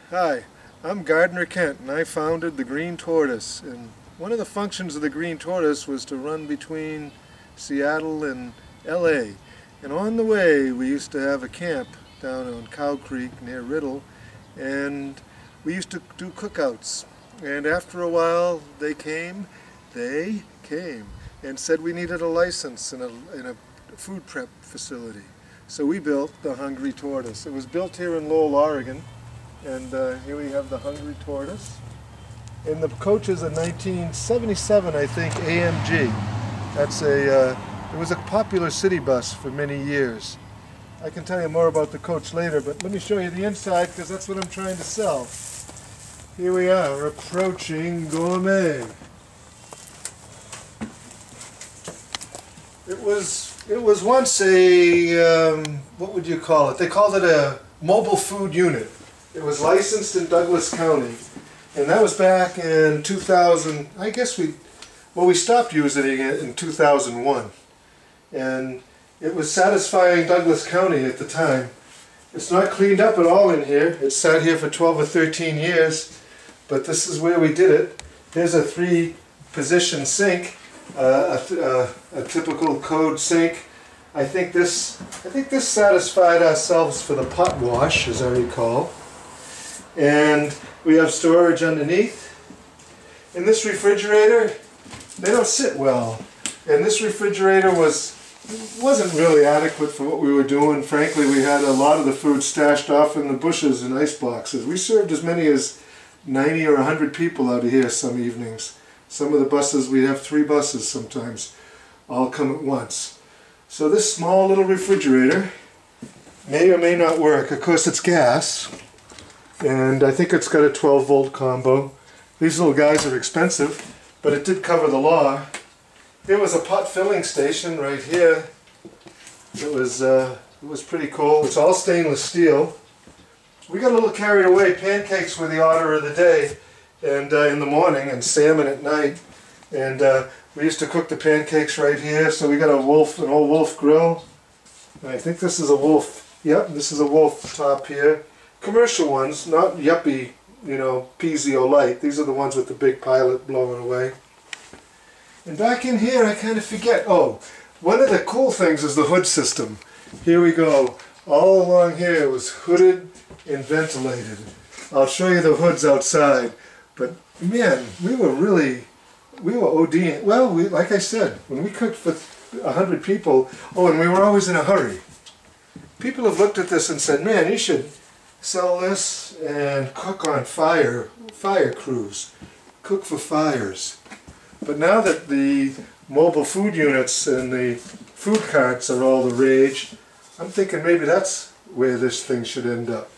Hi, I'm Gardner Kent and I founded the Green Tortoise, and one of the functions of the Green Tortoise was to run between Seattle and LA, and on the way we used to have a camp down on Cow Creek near Riddle, and we used to do cookouts, and after a while they came and said we needed a license in a food prep facility. So we built the Hungry Tortoise. It was built here in Lowell, Oregon. And here we have the Hungry Tortoise. And the coach is a 1977, I think, AMG. That's it was a popular city bus for many years. I can tell you more about the coach later, but let me show you the inside because that's what I'm trying to sell. Here we are, approaching Gourmet. It was once a, what would you call it? They called it a mobile food unit. It was licensed in Douglas County, and that was back in 2000. I guess we stopped using it in 2001, and it was satisfying Douglas County at the time. It's not cleaned up at all in here. It sat here for 12 or 13 years, but this is where we did it. Here's a 3-position sink, a typical code sink. I think this satisfied ourselves for the pot wash, as I recall. And we have storage underneath. In this refrigerator, they don't sit well. And this refrigerator wasn't really adequate for what we were doing. Frankly, we had a lot of the food stashed off in the bushes and ice boxes. We served as many as 90 or 100 people out of here some evenings. Some of the buses, we'd have 3 buses sometimes, all come at once. So this small little refrigerator may or may not work. Of course, it's gas. And I think it's got a 12-volt combo. These little guys are expensive, but it did cover the law. There was a pot filling station right here. It was pretty cool. It's all stainless steel. We got a little carried away. Pancakes were the order of the day, and in the morning, and salmon at night. And we used to cook the pancakes right here. So we got an old Wolf grill. And I think this is a Wolf. Yep, this is a Wolf top here. Commercial ones, not yuppie, Pizio light. These are the ones with the big pilot blowing away. And back in here, I kind of forget. Oh, one of the cool things is the hood system. Here we go. All along here it was hooded and ventilated. I'll show you the hoods outside. But man, we were ODing. Well, like I said, when we cooked for 100 people, and we were always in a hurry. People have looked at this and said, man, you should sell this and cook on fire crews, cook for fires. But now that the mobile food units and the food carts are all the rage, I'm thinking maybe that's where this thing should end up.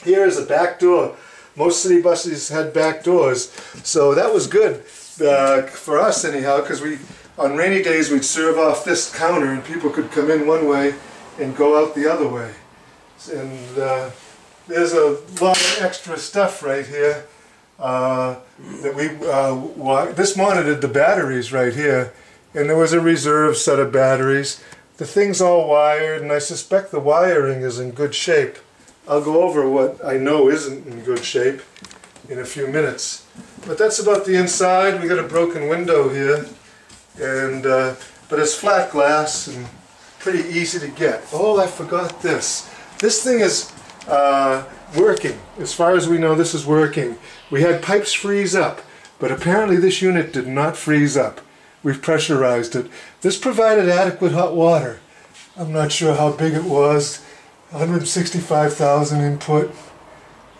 Here is a back door. Most city buses had back doors, so that was good for us anyhow, because on rainy days we'd serve off this counter and people could come in one way and go out the other way. And there's a lot of extra stuff right here this monitored the batteries right here, and there was a reserve set of batteries. The thing's all wired, and I suspect the wiring is in good shape. I'll go over what I know isn't in good shape in a few minutes. But that's about the inside. We got a broken window here, and but it's flat glass and pretty easy to get. Oh, I forgot this. This thing is working. As far as we know, this is working. We had pipes freeze up, but apparently this unit did not freeze up. We've pressurized it. This provided adequate hot water. I'm not sure how big it was. 165,000 input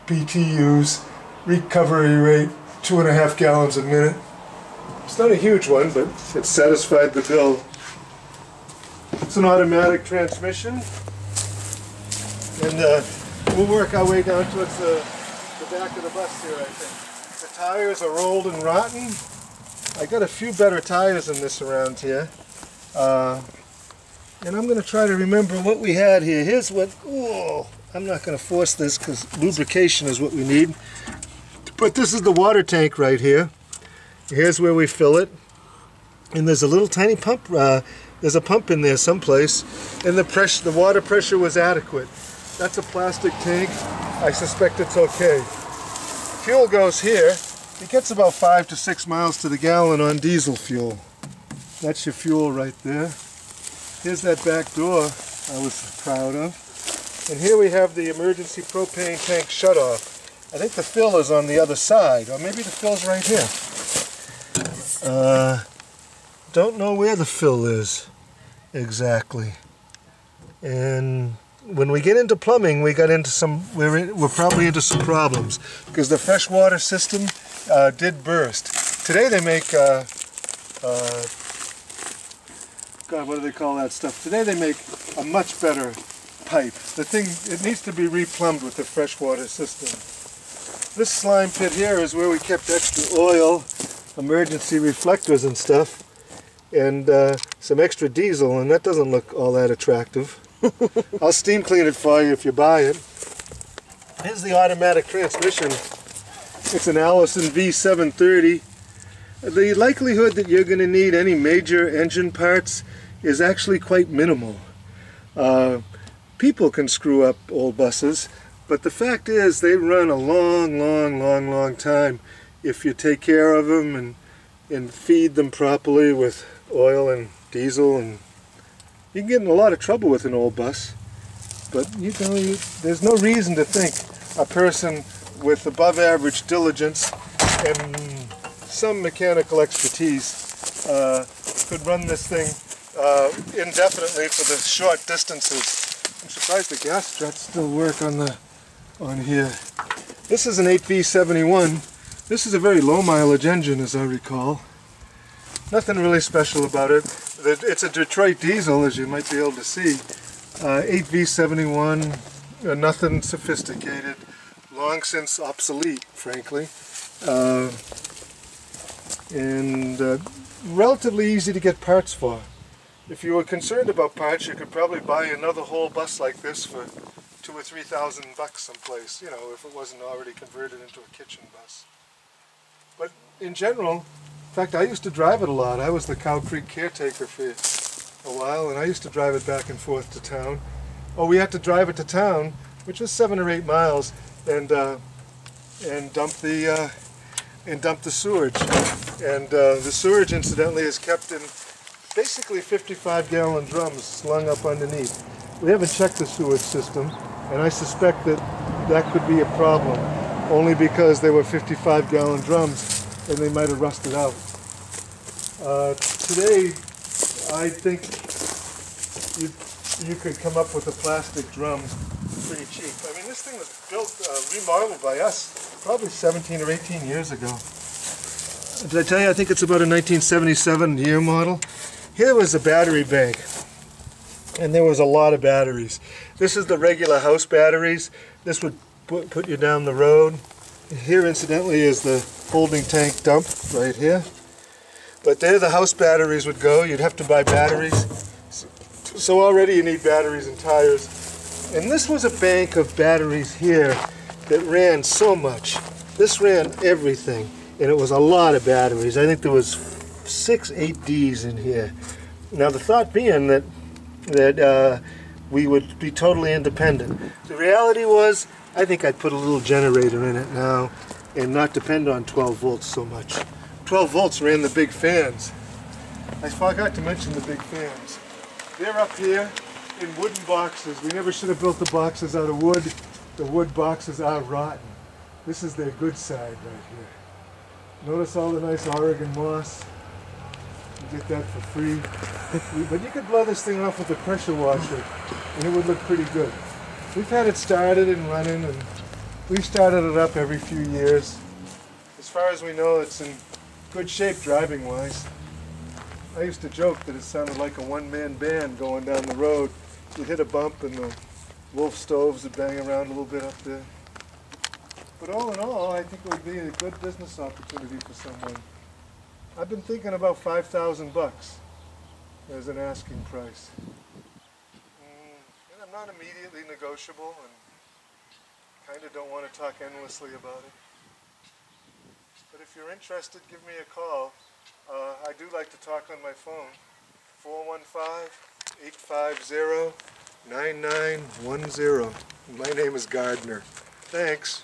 BTUs, recovery rate 2.5 gallons a minute. It's not a huge one, but it satisfied the bill. It's an automatic transmission, and we'll work our way down towards the back of the bus here, I think. The tires are old and rotten. I got a few better tires than this around here. And I'm going to try to remember what we had here. Here's what, I'm not going to force this because lubrication is what we need. But this is the water tank right here. Here's where we fill it. And there's a little tiny pump. There's a pump in there someplace. And the water pressure was adequate. That's a plastic tank. I suspect it's okay. Fuel goes here. It gets about 5 to 6 miles to the gallon on diesel fuel. That's your fuel right there. Here's that back door I was proud of. And here we have the emergency propane tank shutoff. I think the fill is on the other side, or maybe the fill's right here. Don't know where the fill is exactly. And when we get into plumbing, we're probably into some problems because the freshwater system did burst. Today they make God, what do they call that stuff? Today they make a much better pipe. The thing, it needs to be replumbed with the freshwater system. This slime pit here is where we kept extra oil, emergency reflectors and stuff, and some extra diesel, and that doesn't look all that attractive. I'll steam clean it for you if you buy it. Here's the automatic transmission. It's an Allison V730. The likelihood that you're going to need any major engine parts is actually quite minimal. People can screw up old buses, but the fact is they run a long time if you take care of them and feed them properly with oil and diesel. And you can get in a lot of trouble with an old bus, but there's no reason to think a person with above average diligence and some mechanical expertise could run this thing indefinitely for the short distances. I'm surprised the gas struts still work on here. This is an 8V71. This is a very low mileage engine, as I recall. Nothing really special about it. It's a Detroit diesel, as you might be able to see. 8V71, nothing sophisticated, long since obsolete, frankly. And relatively easy to get parts for. If you were concerned about parts, you could probably buy another whole bus like this for $2,000 or $3,000 someplace, you know, if it wasn't already converted into a kitchen bus. But in general, in fact, I used to drive it a lot. I was the Cow Creek caretaker for a while, and I used to drive it back and forth to town. Oh, we had to drive it to town, which was 7 or 8 miles, and dump the sewage. And the sewage, incidentally, is kept in basically 55-gallon drums slung up underneath. We haven't checked the sewage system, and I suspect that could be a problem, only because they were 55-gallon drums and they might have rusted out. Today, I think you could come up with a plastic drum pretty cheap. I mean, this thing was built, remodeled by us probably 17 or 18 years ago. Did I tell you I think it's about a 1977 year model? Here was a battery bank, and there was a lot of batteries. This is the regular house batteries. This would put you down the road. Here, incidentally, is the holding tank dump right here. But there the house batteries would go. You'd have to buy batteries. So already you need batteries and tires. And this was a bank of batteries here that ran so much. This ran everything, and it was a lot of batteries. I think there was 6 8Ds in here. Now the thought being that we would be totally independent. The reality was, I think I'd put a little generator in it now and not depend on 12 volts so much. 12 volts ran the big fans. I forgot to mention the big fans. They're up here in wooden boxes. We never should have built the boxes out of wood. The wood boxes are rotten. This is their good side right here. Notice all the nice Oregon moss. You get that for free. But you could blow this thing off with a pressure washer and it would look pretty good. We've had it started and running, and we started it up every few years. As far as we know, it's in good shape driving wise. I used to joke that it sounded like a one-man band going down the road. You'd hit a bump and the wolf stoves would bang around a little bit up there. But all in all, I think it would be a good business opportunity for someone. I've been thinking about $5,000 as an asking price. And I'm not immediately negotiable and kind of don't want to talk endlessly about it. But if you're interested, give me a call. I do like to talk on my phone. 415-850-9910. My name is Gardner. Thanks.